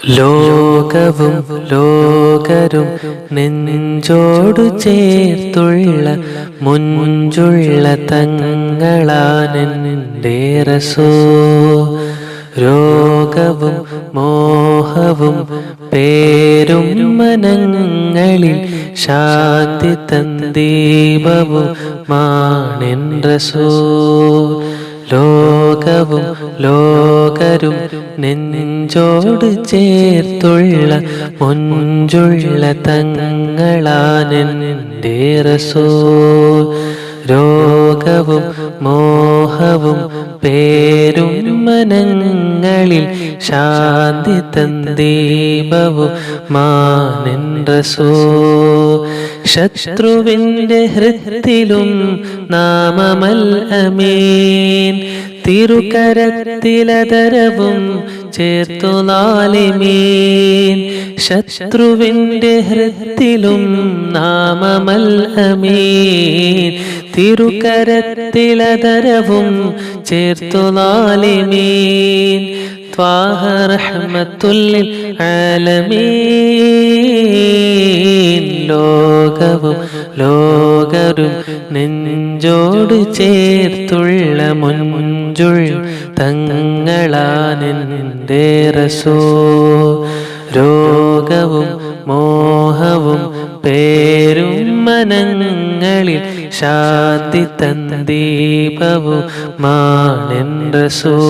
ലോകവും ലോകരും നെഞ്ചോടു ചേർത്തുള്ള മുഞ്ചുള്ള തങ്ങളാണെൻ്റെ റസൂൽ. രോഗവും മോഹവും പേരും മനങ്ങളിൽ ശാന്തി തന്ദീപവും മാണെൻ റസൂൽ. ലോകവും ലോകരും നെഞ്ചോട് ചേർത്തുള്ള മുഞ്ചുള്ള തങ്ങളാണെൻ്റെ റസൂൽ. രോഗവും മോഹവും പേരും മനങ്ങളിൽ ശാന്തി തന്ദീപവും മാനെൻ റസൂൽ. ശത്രുവിൻ്റെ ഹൃത്തിലും നാമമൽ അമീൻ, തിരുകരത്തിലതരവും ചേർത്തു ലാലിമീൻ. ശത്രുവിൻ്റെ ഹൃത്തിലും നാമമൽ അമീൻ, തിരുകരത്തിലതരവും ചേർത്തു ലാലിമീൻ. ത്വാഹ റഹ്മത്തുൽ ആലമീൻ. ലോകവും ലോകരും നെഞ്ചോട് ചേർത്തുള്ള മുഞ്ചുൾ തങ്ങളാണെൻ്റെ റസൂൽ. രോഗവും മോഹവും പേരും മനങ്ങളിൽ ശാന്തി തന്ദീപവും മാണെൻ റസൂൽ.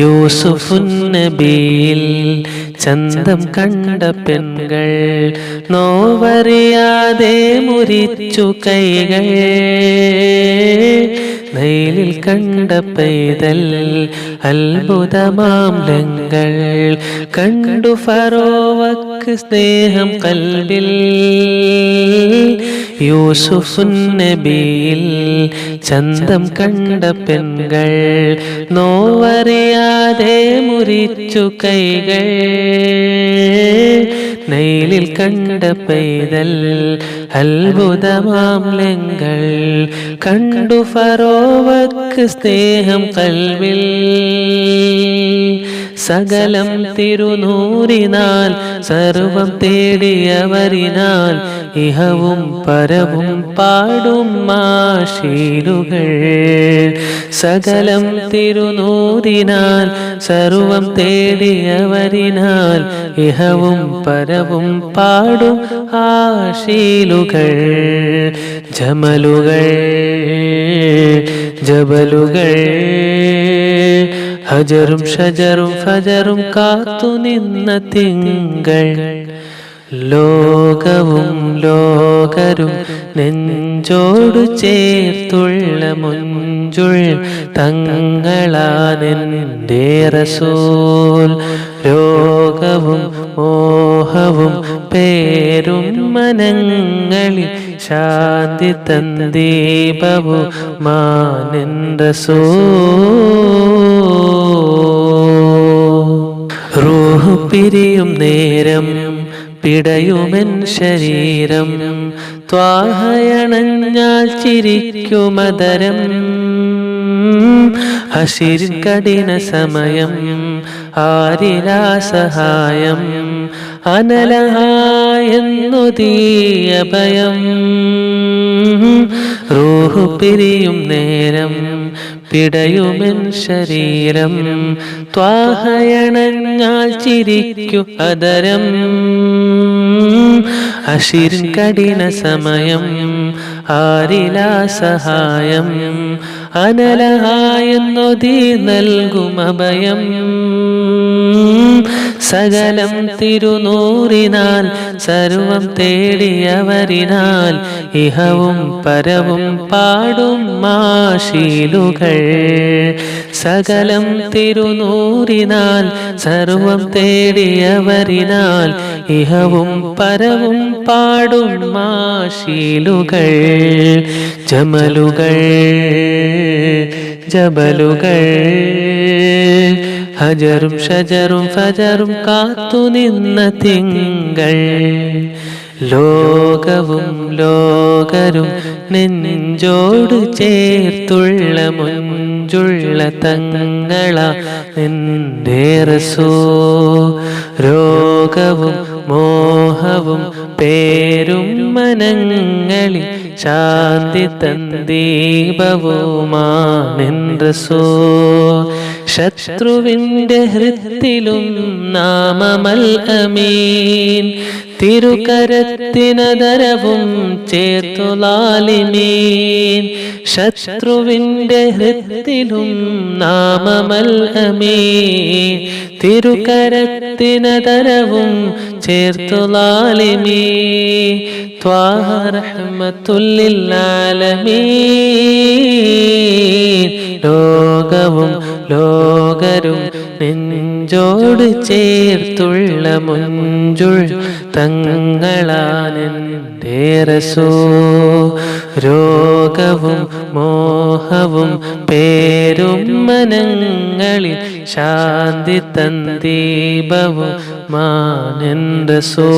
യൂസുഫുൻ നബിയിൽ ചന്തം കണ്ട പെൺകൾ നോവറിയാതെ മുറിച്ചു കൈകൾ. നൈലിൽ കണ്ട പൈതൽ അത്ഭുതമാംലങ്ങൾ കണ്ടു ഫറോവക്ക് സ്നേഹം കൽബിൽ. യൂസുഫുൻ നബിയിൽ ചന്തം കണ്ട പെൺകൾ നോവറിയാതെ മുറിച്ചു കൈകൾ. നൈലിൽ കണ്ട പൈതൽ അത്ഭുതമാംലങ്ങൾ കണ്ടു ഫറോവക്ക് സ്നേഹം കൽവിൽ. സകലം തിരുനൂറിനാൽ സർവം തേടിയവരിനാൽ ഇഹവും പരവും പാടും മാശീലുകൾ. സകലം തിരുനൂറിനാൽ സർവം തേടിയവരിനാൽ ഇഹവും പരവും പാടും ആശീലുകൾ. ജമലുകൾ ജബലുകൾ ഹജറും ഷജറും ഫജറും കാത്തു നിന്ന തിങ്കൾ. ലോകവും ലോകരും നെഞ്ചോടു ചേർത്തുള്ള മുഞ്ചുൾ തങ്ങളാണെൻ്റെ റസൂൽ. രോഗവും മോഹവും പേരും മനങ്ങളിൽ ശാന്തി തന്ദീപവും മാനെൻ റസൂൽ. റൂഹ് പിരിയും നേരം പിടയുമെൻ ശരീരം, ത്വാഹയണഞ്ഞാൽ ചിരിക്കുമതരം. ഹശിരിൻ കഠിന സമയം ആരിലാ സഹായം, അനലഹായെന്നു തീയ ഭയം. റൂഹ് പിരിയും നേരം പിടയുമെൻ ശരീരം, ത്വാഹയണഞ്ഞാൽ ചിരിക്കു അതരം. അശിരിൻ കഠിന സമയം ആരിലാ സഹായം, അനലഹായെന്നു തീ നൽകും അഭയം. സകലം തിരുനൂറിനാൽ സർവം തേടിയവരിനാൽ ഇഹവും പരവും പാടും മാശീലുകൾ. സകലം തിരുനൂറിനാൽ സർവം തേടിയവരിനാൽ ഇഹവും പരവും പാടും മാശീലുകൾ. ജമലുകൾ ജബലുകൾ ഹജറും ഷജറും ഫജറും കാത്തു നിന്ന തിങ്കൾ. ലോകവും ലോകരും നെഞ്ചോട് ചേർത്തുള്ള മുഞ്ചുള്ള തങ്ങളാ നിന്റെ റസൂൽ. രോഗവും മോഹവും പേരും മനങ്ങളിൽ ശാന്തി തന്ദീപവുമാണെൻ റസൂൽ. ശത്രുവിൻ്റെ ഹൃത്തിലും നാമമൽ അമീൻ, തിരുകരത്തിനദരവും ചേർത്തു ലാലിമീൻ. ശത്രുവിൻ്റെ ഹൃത്തിലും നാമമൽ അമീൻ, തിരുകരത്തിനദരവും ചേർത്തു ലാലിമീൻ. ത്വാഹ റഹ്മത്തുൽ ലിൽ ആലമീൻ. ലോകവും ലോകരും നെഞ്ചോട് ചേർത്തുള്ള മുഞ്ചുൾ തങ്ങളാണെൻ്റെ റസൂൽ. രോഗവും മോഹവും പേരും മനങ്ങളിൽ ശാന്തി തന്ദീപവും മാനെൻ റസൂൽ.